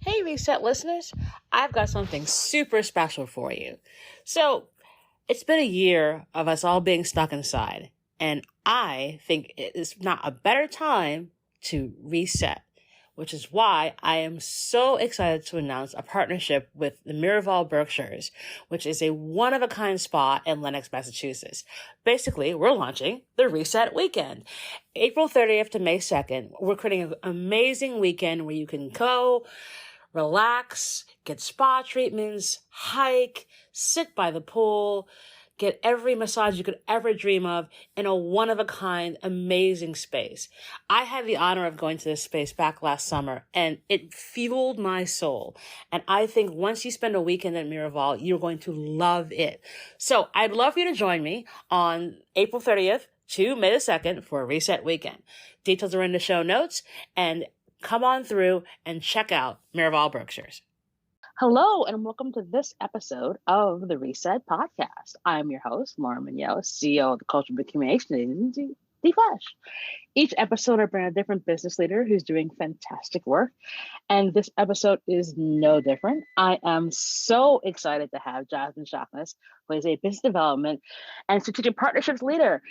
Hey, Reset listeners, I've got something super special for you. So, it's been a year of us all being stuck inside, and I think it is not a better time to reset, which is why I am so excited to announce a partnership with the Miraval Berkshires, which is a one-of-a-kind spa in Lenox, Massachusetts. Basically, we're launching the Reset Weekend. April 30th to May 2nd, we're creating an amazing weekend where you can go, relax, get spa treatments, hike, sit by the pool, get every massage you could ever dream of in a one-of-a-kind, amazing space. I had the honor of going to this space back last summer, and it fueled my soul. And I think once you spend a weekend at Miraval, you're going to love it. So I'd love for you to join me on April 30th to May the 2nd for a Reset Weekend. Details are in the show notes, and come on through and check out Miraval Berkshires. Hello, and welcome to this episode of the Reset Podcast. I'm your host, Laura Munoz, CEO of the Cultural Communication Agency, The Flash. Each episode, I bring a different business leader who's doing fantastic work, and this episode is no different. I am so excited to have Jasmine Shockness, who is a business development and strategic partnerships leader.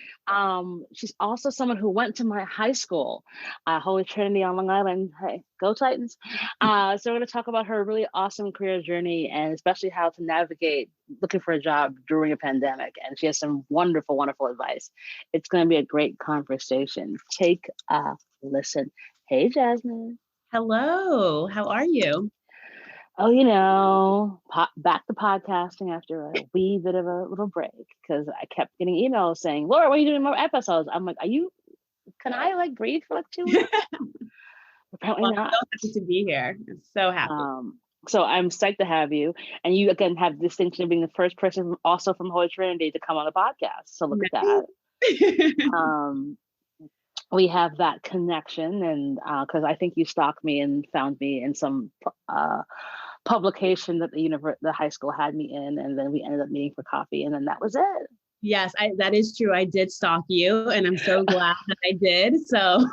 She's also someone who went to my high school, Holy Trinity on Long Island. Hey, go Titans. So we're going to talk about her really awesome career journey and especially how to navigate looking for a job during a pandemic. And she has some wonderful, wonderful advice. It's going to be a great conversation. Take a listen. Hey, Jasmine. Hello, how are you? Oh, back to podcasting after a wee bit of a little break because I kept getting emails saying, Laura, when are you doing more episodes? I'm like, can I breathe for 2 weeks? Apparently not. I'm so happy to be here. I'm so happy. So I'm psyched to have you. And you, again, have the distinction of being the first person also from Holy Trinity to come on the podcast. So look at that. We have that connection, and because I think you stalked me and found me in some publication that the high school had me in, and then we ended up meeting for coffee, and then that was it. Yes, that is true. I did stalk you, and I'm so glad that I did. So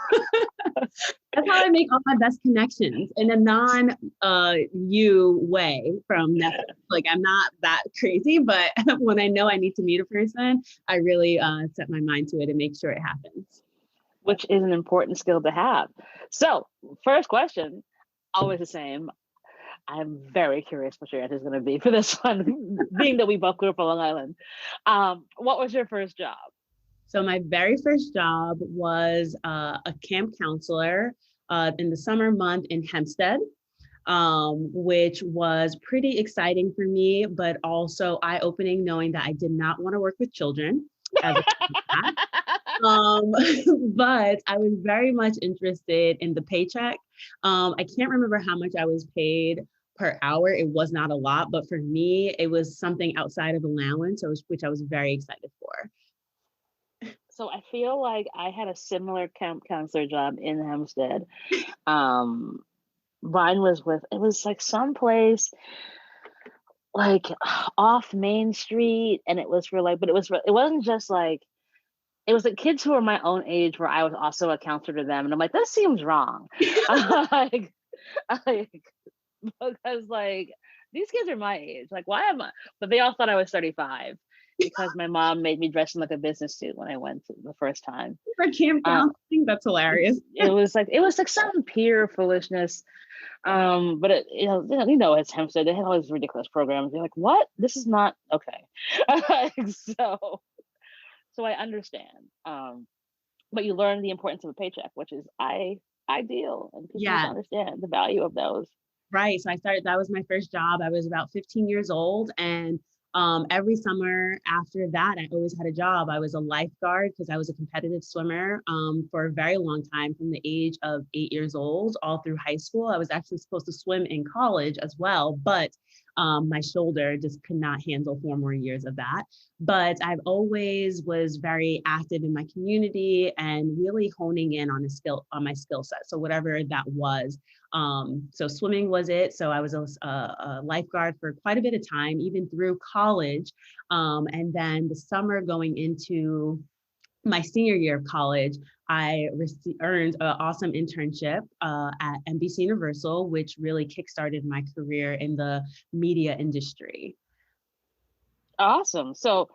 that's how I make all my best connections in a non-you way from Netflix. I'm not that crazy, but when I know I need to meet a person, I really set my mind to it and make sure it happens. Which is an important skill to have. So, first question, always the same. I'm very curious what your answer is going to be for this one, being that we both grew up on Long Island. What was your first job? So my very first job was a camp counselor in the summer month in Hempstead, which was pretty exciting for me, but also eye-opening knowing that I did not want to work with children. But I was very much interested in the paycheck. I can't remember how much I was paid per hour. It was not a lot, but for me, it was something outside of allowance, which I was very excited for. So I feel like I had a similar camp counselor job in Hempstead. Mine was it was someplace off Main Street, and it was for but it wasn't just it was kids who were my own age where I was also a counselor to them. And I'm like, this seems wrong. Because these kids are my age. Why am I? But they all thought I was 35 because my mom made me dress in a business suit when I went the first time. For camp counseling, that's hilarious. It was some peer foolishness. But it's Hempstead. They had all these ridiculous programs. They're like, what? This is not okay. So I understand. But you learn the importance of a paycheck, which is ideal, and people don't understand the value of those. Right. So that was my first job. I was about 15 years old, and every summer after that, I always had a job. I was a lifeguard because I was a competitive swimmer for a very long time, from the age of 8 years old all through high school. I was actually supposed to swim in college as well, but my shoulder just could not handle 4 more years of that. But I've always was very active in my community and really honing in on my skill set. So whatever that was. So swimming was it. So I was a lifeguard for quite a bit of time, even through college. And then the summer going into my senior year of college, I earned an awesome internship at NBC Universal, which really kickstarted my career in the media industry. Awesome. So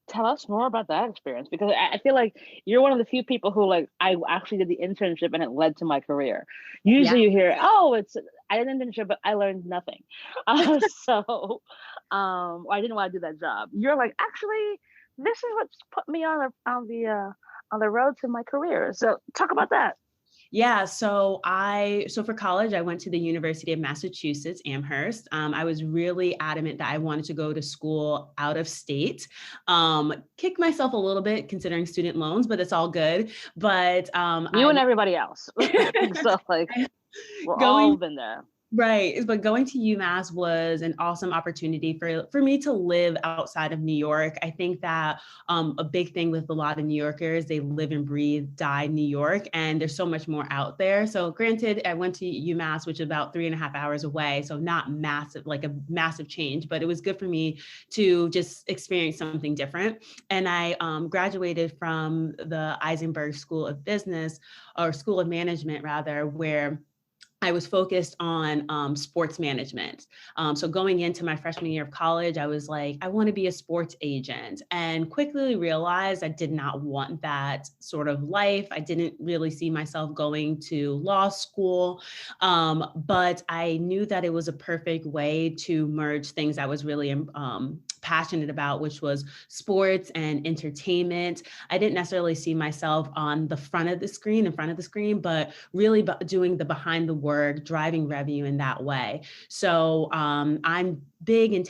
tell us more about that experience, because I feel like you're one of the few people who, like, I actually did the internship and it led to my career. Yeah. Usually you hear, oh, I did an internship, but I learned nothing. Or I didn't want to do that job. You're like, actually, this is what's put me on the road to my career. So talk about that. Yeah, so for college, I went to the University of Massachusetts, Amherst. I was really adamant that I wanted to go to school out of state. Kicked myself a little bit considering student loans, but it's all good. But You and everybody else. So like, we're all going been there. Right. But going to UMass was an awesome opportunity for me to live outside of New York. I think that a big thing with a lot of New Yorkers, they live and breathe, die New York, and there's so much more out there. So granted, I went to UMass, which is about 3.5 hours away. So not massive, like a massive change, but it was good for me to just experience something different. And I graduated from the Eisenberg School of Business, or School of Management rather, where I was focused on sports management. So going into my freshman year of college, I was like, I want to be a sports agent, and quickly realized I did not want that sort of life. I didn't really see myself going to law school, but I knew that it was a perfect way to merge things I was really passionate about, which was sports and entertainment. I didn't necessarily see myself on the front of the screen, in front of the screen, but really doing the behind the work, driving revenue in that way. So I'm big in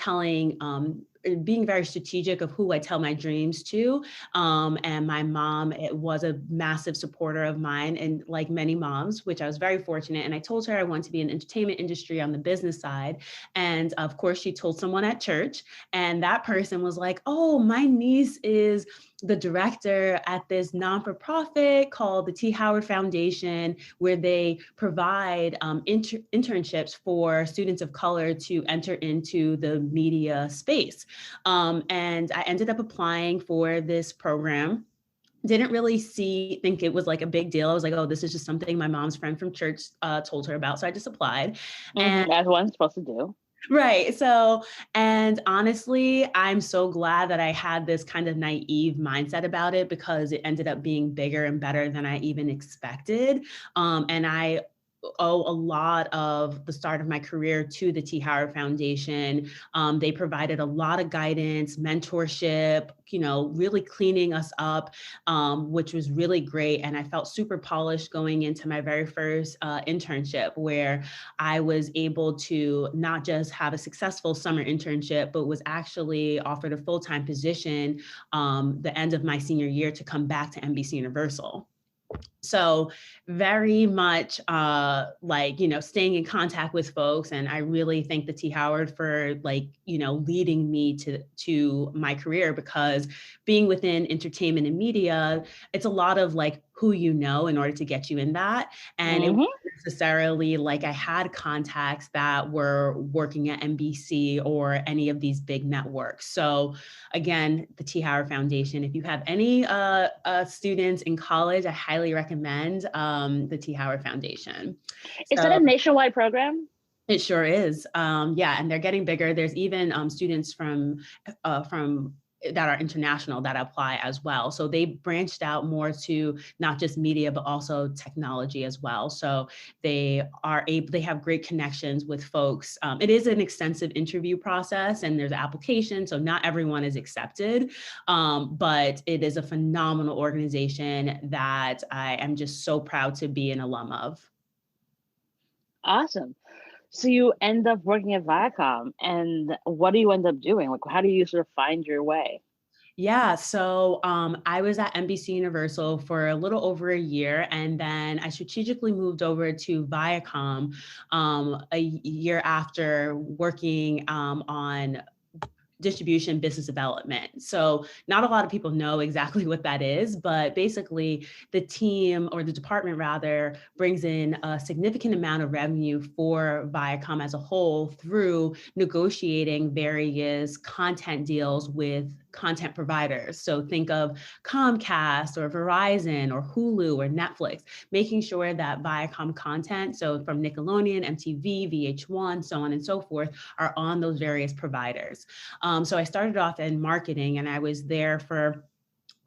being very strategic of who I tell my dreams to. And my mom, it was a massive supporter of mine, and like many moms, which I was very fortunate. And I told her I want to be in the entertainment industry on the business side. And of course, she told someone at church, and that person was like, oh, my niece is the director at this non-for-profit called the T. Howard Foundation, where they provide internships for students of color to enter into the media space. And I ended up applying for this program. Didn't really think it was like a big deal. I was like, oh, this is just something my mom's friend from church told her about. So I just applied. And As one's supposed to do. right. So, and honestly, I'm so glad that I had this kind of naive mindset about it, because it ended up being bigger and better than I even expected. And I owe a lot of the start of my career to the T. Howard Foundation. They provided a lot of guidance, mentorship, really cleaning us up, which was really great. And I felt super polished going into my very first internship, where I was able to not just have a successful summer internship, but was actually offered a full-time position the end of my senior year to come back to NBC Universal. So very much staying in contact with folks. And I really thank the T. Howard for leading me to my career, because being within entertainment and media, it's a lot of who you know in order to get you in that. And it wasn't necessarily like I had contacts that were working at NBC or any of these big networks. So again, the T. Howard Foundation, if you have any students in college, I highly recommend the T. Howard Foundation. Is that a nationwide program? It sure is. Yeah, and they're getting bigger. There's even students from that are international that apply as well. So they branched out more to not just media, but also technology as well. So they have great connections with folks. It is an extensive interview process, and there's an application, so not everyone is accepted, but it is a phenomenal organization that I am just so proud to be an alum of. Awesome. So you end up working at Viacom, and what do you end up doing? Like, how do you sort of find your way? Yeah, so I was at NBC Universal for a little over a year, and then I strategically moved over to Viacom a year after working on distribution business development. So not a lot of people know exactly what that is, but basically the team, or the department rather, brings in a significant amount of revenue for Viacom as a whole through negotiating various content deals with content providers. So think of Comcast or Verizon or Hulu or Netflix, making sure that Viacom content, so from Nickelodeon, MTV, VH1, so on and so forth, are on those various providers. So I started off in marketing, and I was there for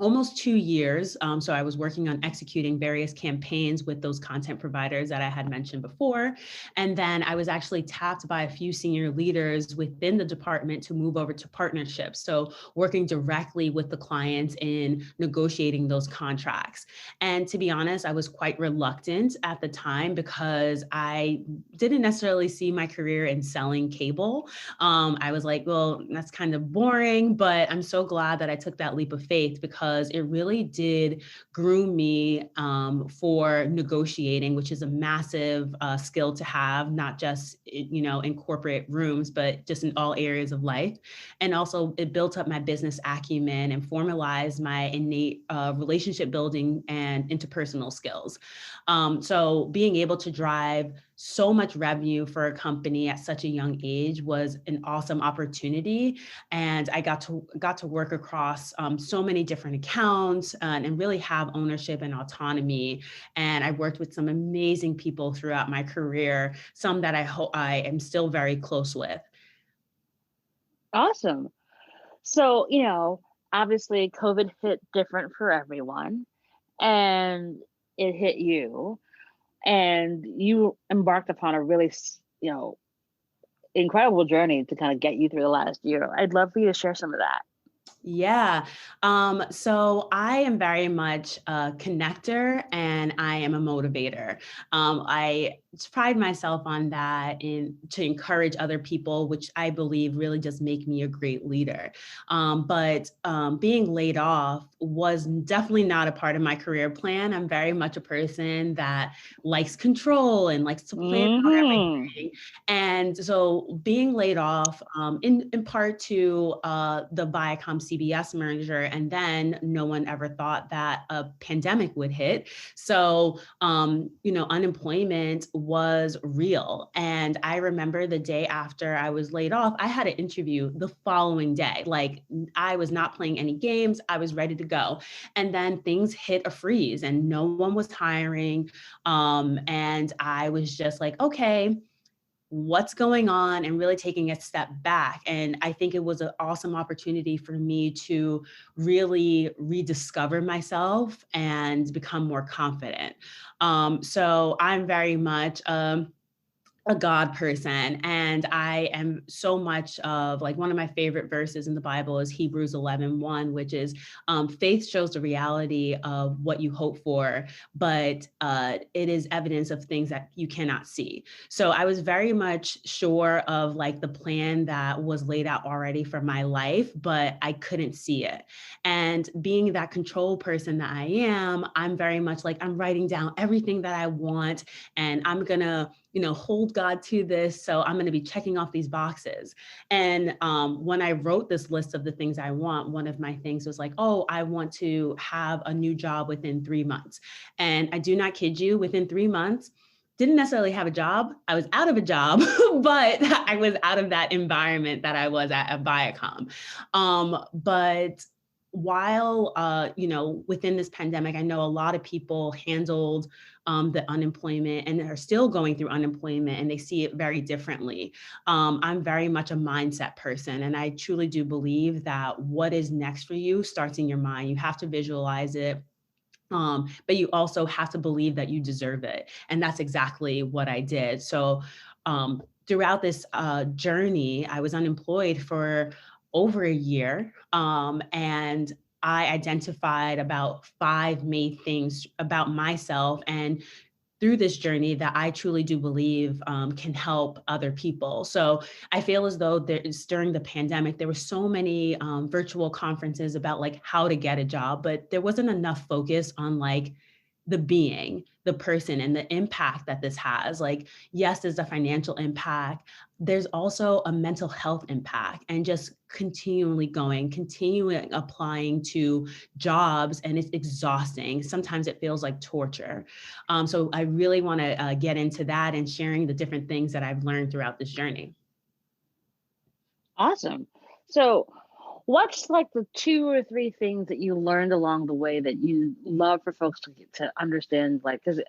almost 2 years. So I was working on executing various campaigns with those content providers that I had mentioned before. And then I was actually tapped by a few senior leaders within the department to move over to partnerships. So working directly with the clients in negotiating those contracts. And to be honest, I was quite reluctant at the time because I didn't necessarily see my career in selling cable. I was like, well, that's kind of boring, but I'm so glad that I took that leap of faith because it really did groom me for negotiating, which is a massive skill to have, not just, in corporate rooms, but just in all areas of life. And also it built up my business acumen and formalized my innate relationship building and interpersonal skills. So being able to drive so much revenue for a company at such a young age was an awesome opportunity. And I got to work across so many different accounts and really have ownership and autonomy. And I worked with some amazing people throughout my career, some that I hope I am still very close with. Awesome. So, obviously COVID hit different for everyone, and it hit you, and you embarked upon a really, incredible journey to kind of get you through the last year. I'd love for you to share some of that. Yeah. So I am very much a connector and I am a motivator. I pride myself on that to encourage other people, which I believe really does make me a great leader. But being laid off was definitely not a part of my career plan. I'm very much a person that likes control and likes to plan out Mm-hmm. everything. And so being laid off in part to the Viacom CBS merger, and then no one ever thought that a pandemic would hit. So, unemployment was real. And I remember the day after I was laid off, I had an interview the following day. Like I was not playing any games. I was ready to go. And then things hit a freeze and no one was hiring. And I was just like, okay, what's going on, and really taking a step back. And I think it was an awesome opportunity for me to really rediscover myself and become more confident. So I'm very much a God person. And I am so much of, like, one of my favorite verses in the Bible is Hebrews 11:1, which is faith shows the reality of what you hope for, but it is evidence of things that you cannot see. So I was very much sure of like the plan that was laid out already for my life, but I couldn't see it. And being that control person that I am, I'm very much like, I'm writing down everything that I want, and I'm gonna hold God to this. So I'm going to be checking off these boxes. And when I wrote this list of the things I want, one of my things was like, oh, I want to have a new job within 3 months. And I do not kid you, within 3 months, didn't necessarily have a job. I was out of a job, but I was out of that environment that I was at Viacom. But while, within this pandemic, I know a lot of people handled the unemployment and are still going through unemployment, and they see it very differently. I'm very much a mindset person, and I truly do believe that what is next for you starts in your mind. You have to visualize it. But you also have to believe that you deserve it. And that's exactly what I did. So throughout this journey, I was unemployed for over a year. And I identified about 5 main things about myself and through this journey that I truly do believe can help other people. So I feel as though during the pandemic, there were so many virtual conferences about like how to get a job, but there wasn't enough focus on like the person and the impact that this has. Like, yes, there's a financial impact. There's also a mental health impact, and just continuing applying to jobs, and it's exhausting. Sometimes it feels like torture. So I really want to get into that and sharing the different things that I've learned throughout this journey. Awesome. So, What's like the 2 or 3 things that you learned along the way that you love for folks to understand? Like, because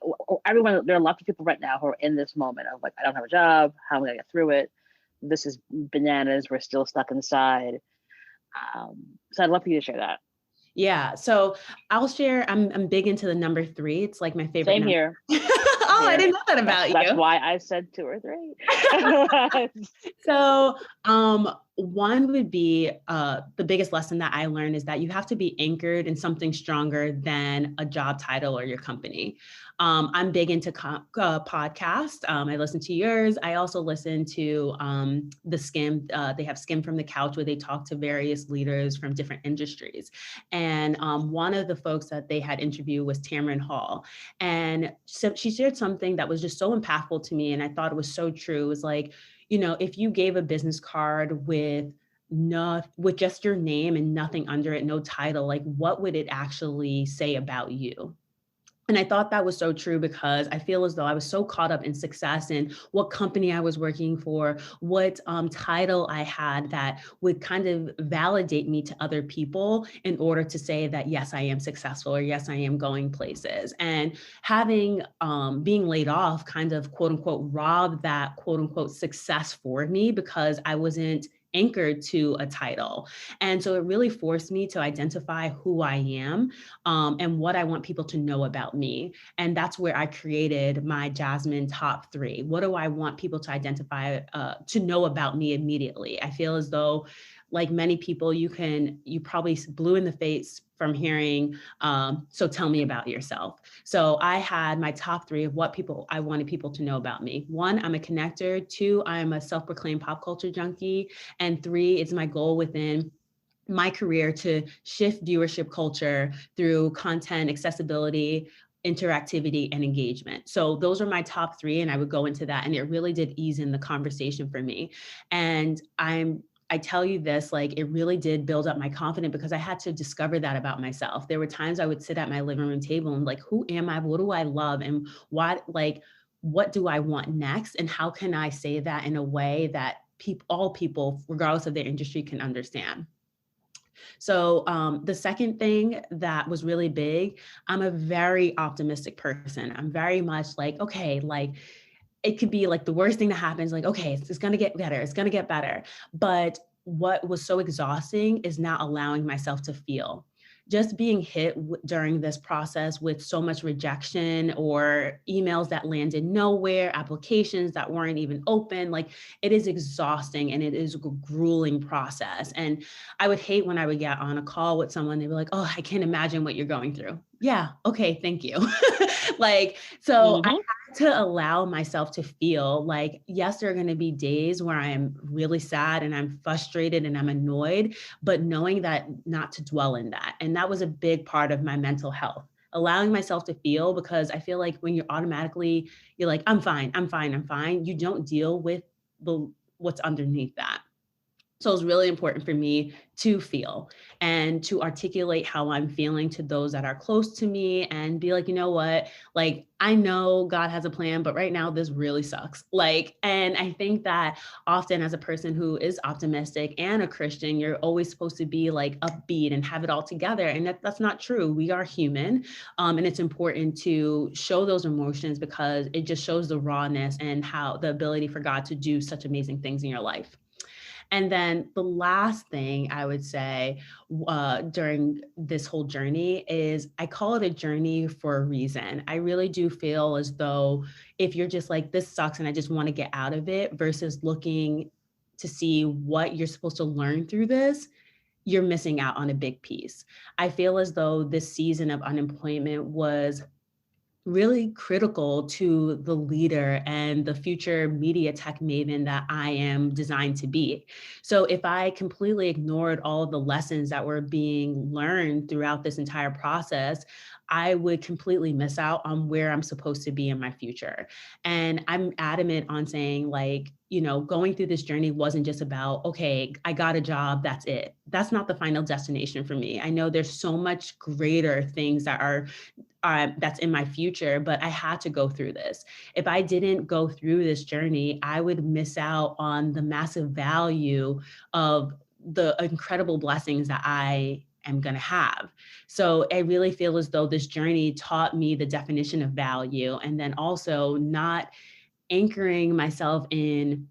everyone, there are lots of people right now who are in this moment of like, I don't have a job. How am I gonna get through it? This is bananas. We're still stuck inside. So I'd love for you to share that. Yeah. So I'll share, I'm big into the number 3. It's like my favorite Same number. here. Oh, I didn't know that about That's you. why I said 2 or 3. So one would be the biggest lesson that I learned is that you have to be anchored in something stronger than a job title or your company. I'm big into podcasts. I listen to yours. I also listen to the Skim. They have Skim from the Couch, where they talk to various leaders from different industries. And one of the folks that they had interviewed was Tamron Hall. And so she shared something that was just so impactful to me. And I thought it was so true. It was like, if you gave a business card with just your name and nothing under it, no title, like what would it actually say about you? And I thought that was so true because I feel as though I was so caught up in success and what company I was working for, what title I had that would kind of validate me to other people in order to say that, yes, I am successful, or yes, I am going places. And having being laid off kind of quote unquote robbed that quote unquote success for me because I wasn't anchored to a title. And so it really forced me to identify who I am and what I want people to know about me. And that's where I created my Jasmine top 3. What do I want people to identify, to know about me immediately? I feel as though, like many people, you probably blue in the face from hearing, so tell me about yourself. So I had my top 3 of what I wanted people to know about me. 1, I'm a connector. 2, I'm a self-proclaimed pop culture junkie. And 3, it's my goal within my career to shift viewership culture through content accessibility, interactivity, and engagement. So those are my top 3, and I would go into that, and it really did ease in the conversation for me. And I tell you this, like, it really did build up my confidence because I had to discover that about myself. There were times I would sit at my living room table and like, who am I? What do I love? And what do I want next? And how can I say that in a way that all people, regardless of their industry, can understand? So the second thing that was really big, I'm a very optimistic person. I'm very much like, okay, like it could be like the worst thing that happens, like, okay, it's going to get better. It's going to get better. But what was so exhausting is not allowing myself to feel. Just being hit during this process with so much rejection or emails that landed nowhere, applications that weren't even open, like it is exhausting and it is a grueling process. And I would hate when I would get on a call with someone, they'd be like, oh, I can't imagine what you're going through. Yeah, okay, thank you. So I had to allow myself to feel like, yes, there are going to be days where I'm really sad and I'm frustrated and I'm annoyed, but knowing that not to dwell in that. And that was a big part of my mental health, allowing myself to feel, because I feel like when you're like, I'm fine, I'm fine, I'm fine, you don't deal with what's underneath that. So it's really important for me to feel and to articulate how I'm feeling to those that are close to me and be like, you know what, like, I know God has a plan, but right now this really sucks. Like, and I think that often as a person who is optimistic and a Christian, you're always supposed to be like upbeat and have it all together. And that's not true. We are human. And it's important to show those emotions because it just shows the rawness and how the ability for God to do such amazing things in your life. And then the last thing I would say during this whole journey is I call it a journey for a reason. I really do feel as though if you're just like, this sucks and I just want to get out of it versus looking to see what you're supposed to learn through this, you're missing out on a big piece. I feel as though this season of unemployment was really critical to the leader and the future media tech maven that I am designed to be. So if I completely ignored all of the lessons that were being learned throughout this entire process, I would completely miss out on where I'm supposed to be in my future. And I'm adamant on saying, like, going through this journey wasn't just about, okay, I got a job, that's it. That's not the final destination for me. I know there's so much greater things that are that's in my future, but I had to go through this. If I didn't go through this journey, I would miss out on the massive value of the incredible blessings that I am going to have. So I really feel as though this journey taught me the definition of value, and then also not anchoring myself in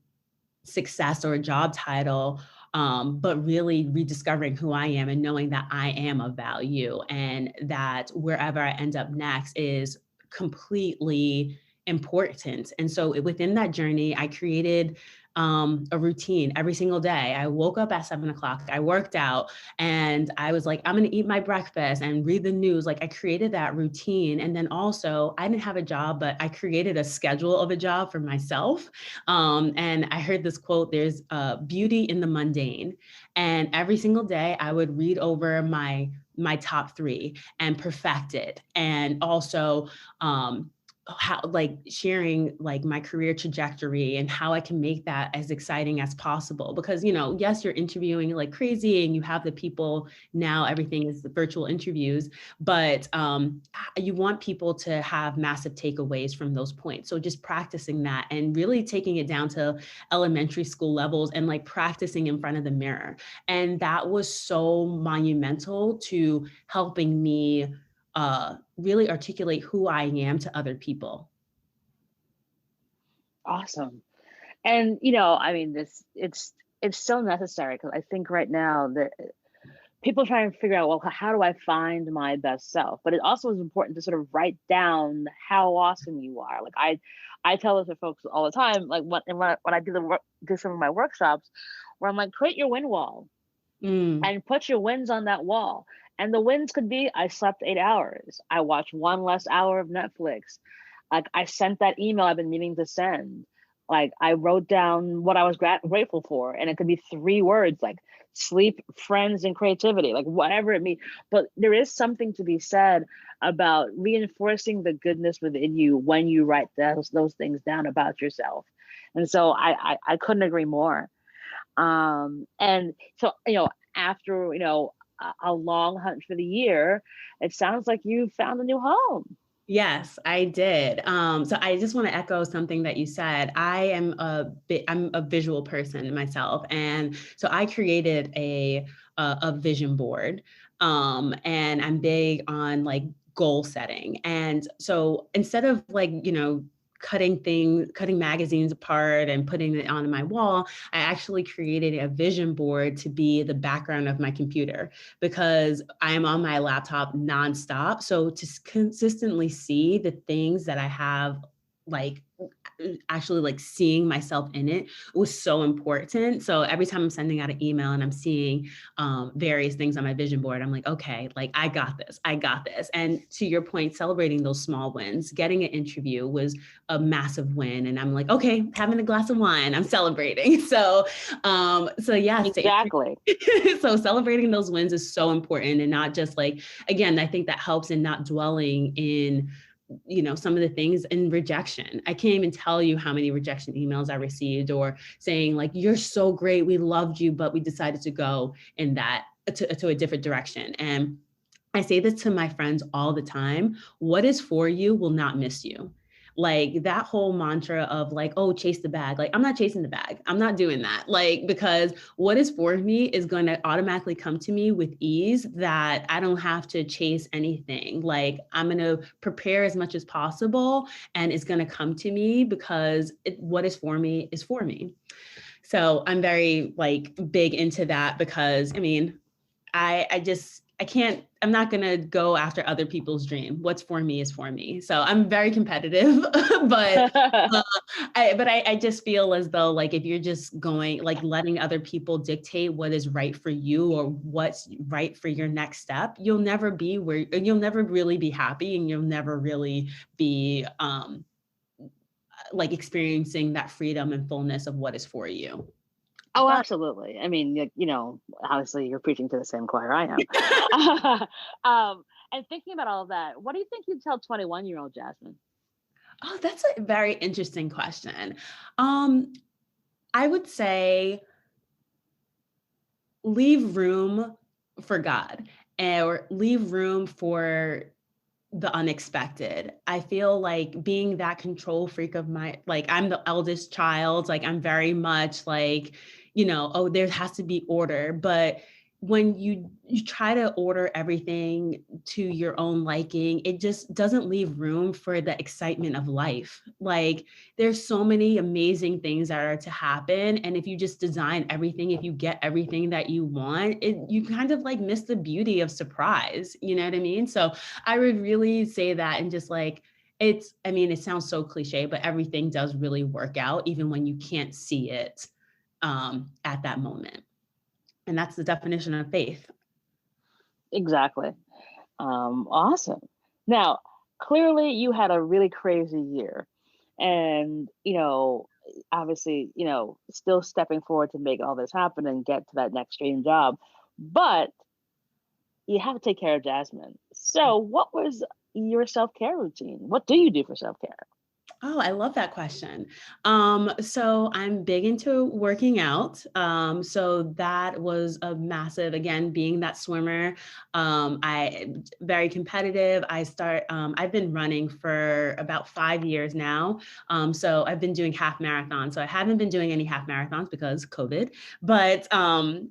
success or a job title, but really rediscovering who I am and knowing that I am of value, and that wherever I end up next is completely important. And so within that journey, I created a routine every single day. I woke up at 7 o'clock, I worked out, and I was like, I'm going to eat my breakfast and read the news. Like, I created that routine. And then also, I didn't have a job, but I created a schedule of a job for myself. And I heard this quote, there's beauty in the mundane. And every single day I would read over my top 3 and perfect it. And also, how, like, sharing like my career trajectory and how I can make that as exciting as possible. Because, yes, you're interviewing like crazy and you have the people now, everything is the virtual interviews, but you want people to have massive takeaways from those points. So just practicing that and really taking it down to elementary school levels and like practicing in front of the mirror. And that was so monumental to helping me really articulate who I am to other people. Awesome. And I mean, it's so necessary, because I think right now that people try and figure out, well, how do I find my best self? But it also is important to sort of write down how awesome you are. Like I tell this to folks all the time, like when I do some of my workshops, where I'm like, create your win wall and put your wins on that wall. And the wins could be, I slept 8 hours, I watched one less hour of Netflix, like I sent that email I've been meaning to send, like I wrote down what I was grateful for, and it could be 3 words, like sleep, friends, and creativity, like whatever it means. But there is something to be said about reinforcing the goodness within you when you write those things down about yourself. And so I couldn't agree more. And so, after, a long hunt for the year, it sounds like you found a new home. Yes, I did. So I just want to echo something that you said. I'm a visual person myself, and so I created a vision board. And I'm big on like goal setting. And so instead of like, cutting magazines apart and putting it on my wall, I actually created a vision board to be the background of my computer, because I am on my laptop nonstop. So to consistently see the things that I have, like actually like seeing myself in it was so important. So every time I'm sending out an email and I'm seeing various things on my vision board, I'm like, okay, like I got this. And to your point, celebrating those small wins, getting an interview was a massive win. And I'm like, okay, having a glass of wine, I'm celebrating. So yes, Exactly. so celebrating those wins is so important, and not just like, again, I think that helps in not dwelling in some of the things in rejection. I can't even tell you how many rejection emails I received, or saying like, you're so great, we loved you, but we decided to go in that to a different direction. And I say this to my friends all the time: what is for you will not miss you. Like that whole mantra of like, oh, chase the bag. Like, I'm not chasing the bag. I'm not doing that. Like, because what is for me is going to automatically come to me with ease, that I don't have to chase anything. Like, I'm going to prepare as much as possible, and it's going to come to me, because what is for me is for me. So I'm very like big into that, because I mean, I'm not going to go after other people's dream. What's for me is for me. So I'm very competitive, but I just feel as though, like, if you're just going, like letting other people dictate what is right for you or what's right for your next step, you'll never really be happy, and you'll never really be, like experiencing that freedom and fullness of what is for you. Oh, But absolutely. I mean, obviously you're preaching to the same choir I am. And thinking about all of that, what do you think you'd tell 21-year-old Jasmine? Oh, that's a very interesting question. I would say leave room for God, or leave room for the unexpected. I feel like being that control freak of I'm the eldest child, like I'm very much like, oh, there has to be order. But when you try to order everything to your own liking, it just doesn't leave room for the excitement of life. Like, there's so many amazing things that are to happen. And if you just design everything, if you get everything that you want, you kind of like miss the beauty of surprise. You know what I mean? So I would really say that, and just like, it sounds so cliche, but everything does really work out, even when you can't see it at that moment. And that's the definition of faith. Exactly. Awesome. Now, clearly you had a really crazy year, and obviously, still stepping forward to make all this happen and get to that next dream job. But you have to take care of Jasmine. So, what was your self-care routine? What do you do for self-care? Oh, I love that question. So I'm big into working out. So that was a massive, again, being that swimmer. I very competitive. I've been running for about 5 years now. So I've been doing half marathons. So I haven't been doing any half marathons because COVID, but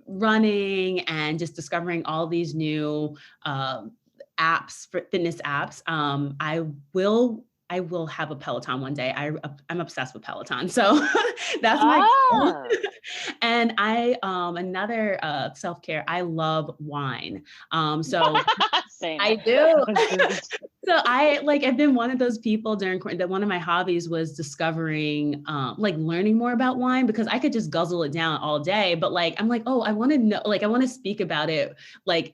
running and just discovering all these new apps, for fitness apps. I will have a Peloton one day. I'm obsessed with Peloton. So that's my goal. Ah, And another self-care, I love wine. So same. I do. So I've been one of those people during that one of my hobbies was discovering, learning more about wine, because I could just guzzle it down all day. But I'm like, oh, I want to know, I want to speak about it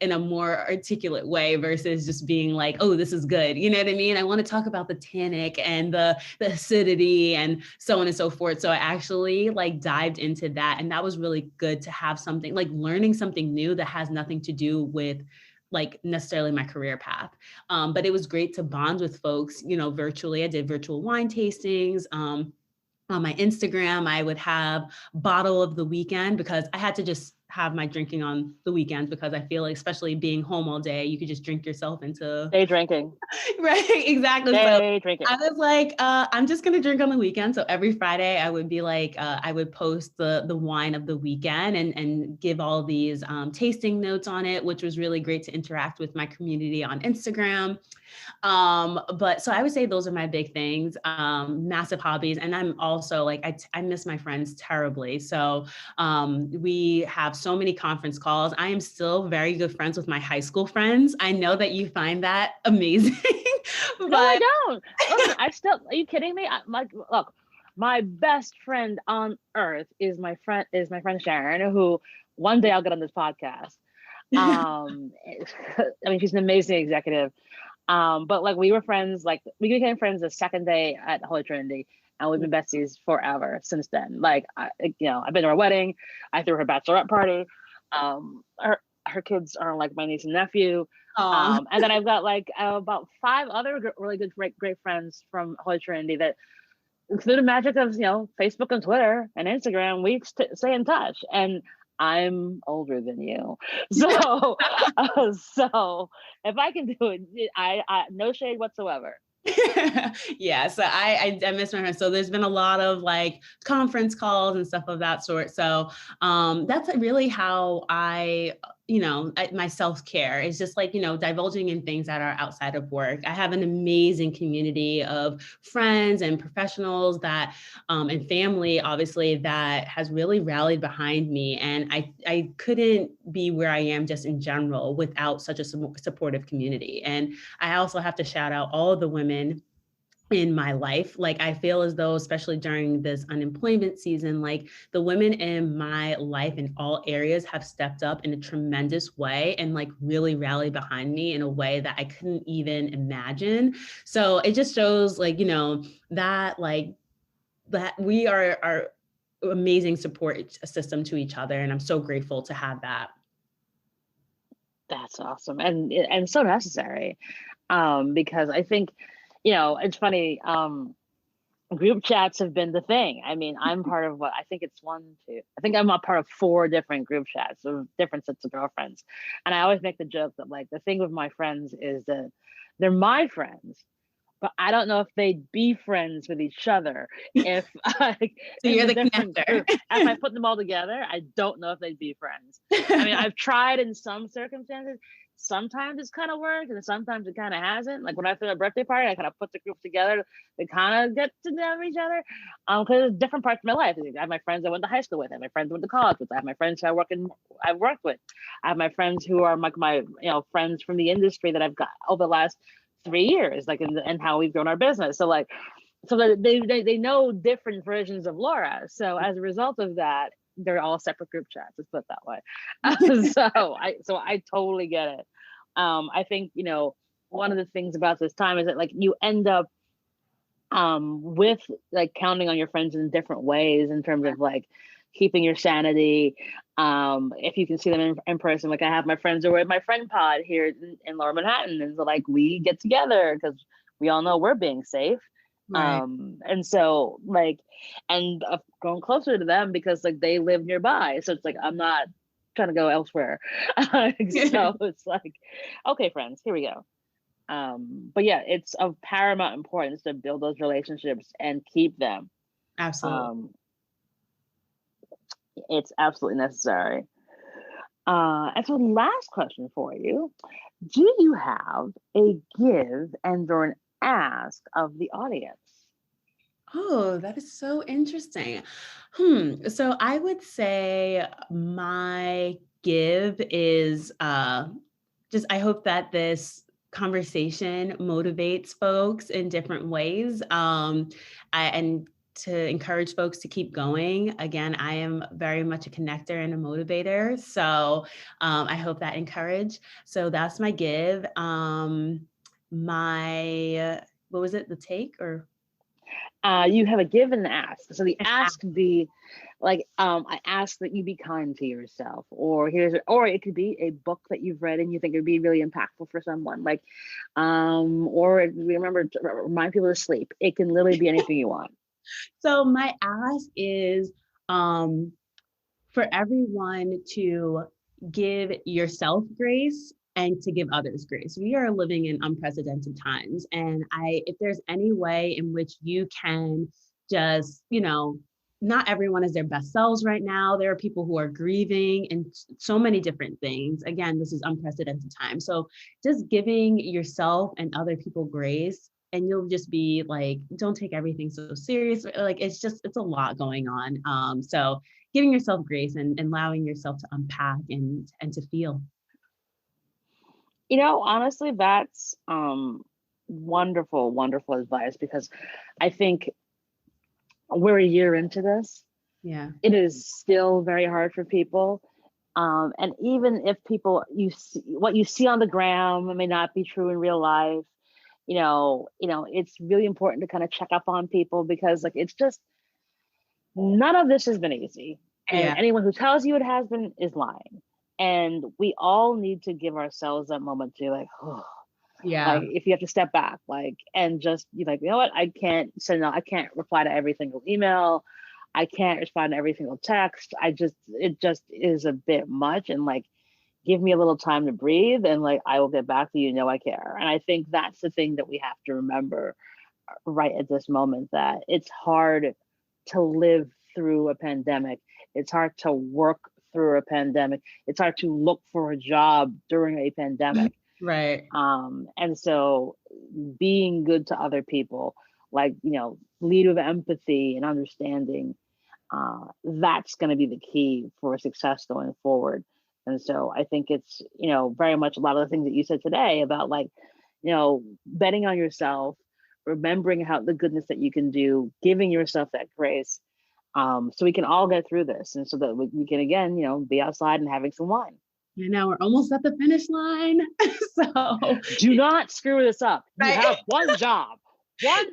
in a more articulate way versus just being like, oh, this is good. You know what I mean? I want to talk about the tannic and the acidity and so on and so forth. So I actually dived into that. And that was really good to have something learning something new that has nothing to do with necessarily my career path. But it was great to bond with folks, virtually. I did virtual wine tastings. On my Instagram, I would have bottle of the weekend, because I had to just have my drinking on the weekends, because I feel like, especially being home all day, you could just drink yourself into Day drinking. right, exactly. Day drinking. I was like, I'm just gonna drink on the weekend. So every Friday, I would be I would post the wine of the weekend and give all these tasting notes on it, which was really great to interact with my community on Instagram. But so I would say those are my big things, massive hobbies. And I'm also I miss my friends terribly. So we have so many conference calls. I am still very good friends with my high school friends. I know that you find that amazing. No, I don't. Listen, are you kidding me? Look, my best friend on earth is my friend Sharon, who one day I'll get on this podcast. She's an amazing executive. But we were friends, we became friends the second day at Holy Trinity, and we've been besties forever since then. I've been to her wedding, I threw her bachelorette party. Her kids are my niece and nephew. And then I've got about 5 other really good, great friends from Holy Trinity that, through the magic of Facebook and Twitter and Instagram, we stay in touch. And I'm older than you, so so if I can do it, I no shade whatsoever. Yeah, so I miss my friends. So there's been a lot of conference calls and stuff of that sort. So that's really how my self-care is, just divulging in things that are outside of work. I have an amazing community of friends and professionals that and family, obviously, that has really rallied behind me. And I couldn't be where I am just in general without such a supportive community. And I also have to shout out all of the women in my life. I feel as though, especially during this unemployment season, the women in my life in all areas have stepped up in a tremendous way and really rallied behind me in a way that I couldn't even imagine. So it just shows that we are amazing support system to each other. And I'm so grateful to have that. That's awesome, and so necessary, because I think, it's funny. Group chats have been the thing. I'm part of I think I'm a part of 4 different group chats of different sets of girlfriends. And I always make the joke that the thing with my friends is that they're my friends, but I don't know if they'd be friends with each other if like So it's you're a the different connector. group. If I put them all together, I don't know if they'd be friends. I mean, I've tried in some circumstances. Sometimes it's kind of worked, and sometimes it kind of hasn't. Like when I threw a birthday party, I kind of put the group together to kind of get to know each other. Because it's different parts of my life. I have my friends I went to high school with. I have my friends I went to college with. I have my friends who I've worked with. I have my friends who are like my friends from the industry that I've got over the last 3 years, like and how we've grown our business. So like, so they know different versions of Laura. So as a result of that, they're all separate group chats. Let's put it that way. So I totally get it. I think one of the things about this time is that like you end up with like counting on your friends in different ways in terms of like keeping your sanity. If you can see them in person, like I have my friends who are at my friend pod here in Lower Manhattan, and so like we get together because we all know we're being safe. Right. And so like, and I've grown closer to them because like they live nearby, so it's like I'm not trying to go elsewhere. So it's like, okay, friends, here we go. But yeah, it's of paramount importance to build those relationships and keep them. Absolutely. It's absolutely necessary. And so last question for you, do you have a give and or an ask of the audience? Oh, that is so interesting. So I would say my give is just I hope that this conversation motivates folks in different ways. And to encourage folks to keep going. Again, I am very much a connector and a motivator. So I hope that encourage. So that's my give. My, what was it? The take or? You have a give and ask. So the ask can be like, I ask that you be kind to yourself, or or it could be a book that you've read and you think it would be really impactful for someone, like, or remember to remind people to sleep. It can literally be anything you want. So my ask is for everyone to give yourself grace and to give others grace. We are living in unprecedented times. And if there's any way in which you can just, not everyone is their best selves right now. There are people who are grieving and so many different things. Again, this is unprecedented time. So just giving yourself and other people grace, and you'll just be like, don't take everything so serious. Like, it's a lot going on. So giving yourself grace and allowing yourself to unpack and to feel. Honestly, that's wonderful, wonderful advice, because I think we're a year into this. Yeah. It is still very hard for people. And even if what you see on the ground may not be true in real life, it's really important to kind of check up on people, because like, it's just, none of this has been easy. And Yeah. anyone who tells you it has been is lying. And we all need to give ourselves that moment to like, oh, Yeah. like if you have to step back, like, and just be like, you know what, I can't reply to every single email. I can't respond to every single text. It just is a bit much. And like, give me a little time to breathe, and like, I will get back to you. I care. And I think that's the thing that we have to remember right at this moment, that it's hard to live through a pandemic. It's hard to work through a pandemic. It's hard to look for a job during a pandemic. Right. And so being good to other people, like, lead with empathy and understanding, that's going to be the key for success going forward. And so I think it's, very much a lot of the things that you said today about like, betting on yourself, remembering how the goodness that you can do, giving yourself that grace, so we can all get through this, and so that we can again, be outside and having some wine. We're almost at the finish line. So do not screw this up. Right? You have one job. This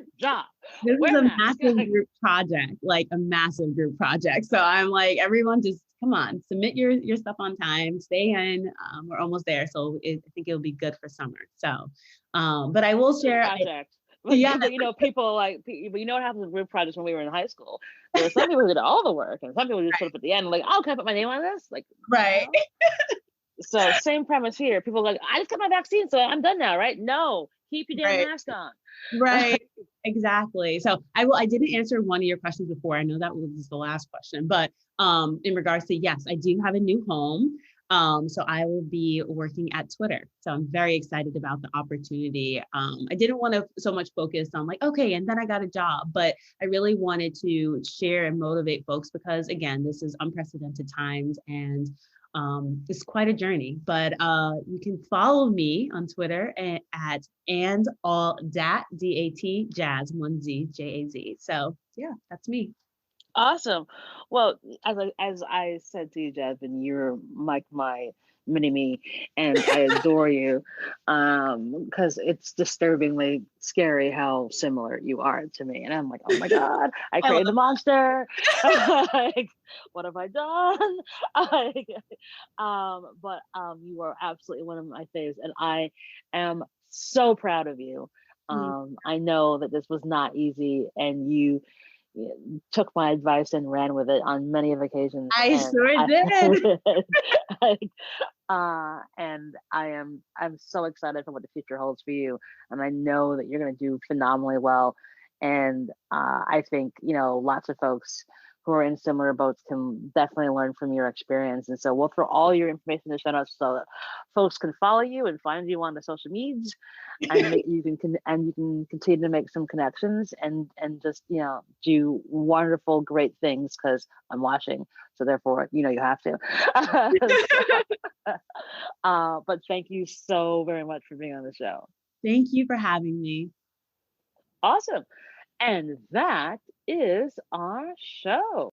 is a massive group project, like a massive group project. So I'm like, everyone just come on, submit your stuff on time, stay in. We're almost there. So I think it'll be good for summer. So, but I will share. Project. Yeah. People like, what happens with group projects when we were in high school? There were some people who did all the work, and some people just put up at the end, like, oh, can I put my name on this? Like, right. So same premise here. People are like, I just got my vaccine, so I'm done now, right? No, Keep your damn Right. mask on. Right. Exactly. So I didn't answer one of your questions before. I know that was the last question, but in regards to, yes, I do have a new home. So I will be working at Twitter. So I'm very excited about the opportunity. I didn't want to so much focus on like, okay, and then I got a job, but I really wanted to share and motivate folks because again, this is unprecedented times and it's quite a journey, but you can follow me on Twitter at and all dat DAT Jazz 1Z JAZ. So yeah, that's me. Awesome. Well, as I said to you, Jasmine, you're like my mini me, and I adore you. Because it's disturbingly scary how similar you are to me. And I'm like, oh my God, I I created love a monster. Like, what have I done? Like, you are absolutely one of my faves, and I am so proud of you. it. I know that this was not easy, and you took my advice and ran with it on many of occasions, I and sure did. I'm so excited for what the future holds for you, and I know that you're going to do phenomenally well. And I think lots of folks who are in similar boats can definitely learn from your experience. And so we'll throw all your information in the show notes so that folks can follow you and find you on the social medias, and you can continue to make some connections and just do wonderful great things because I'm watching, so therefore you have to. But thank you so very much for being on the show. Thank you for having me. Awesome. And that is our show.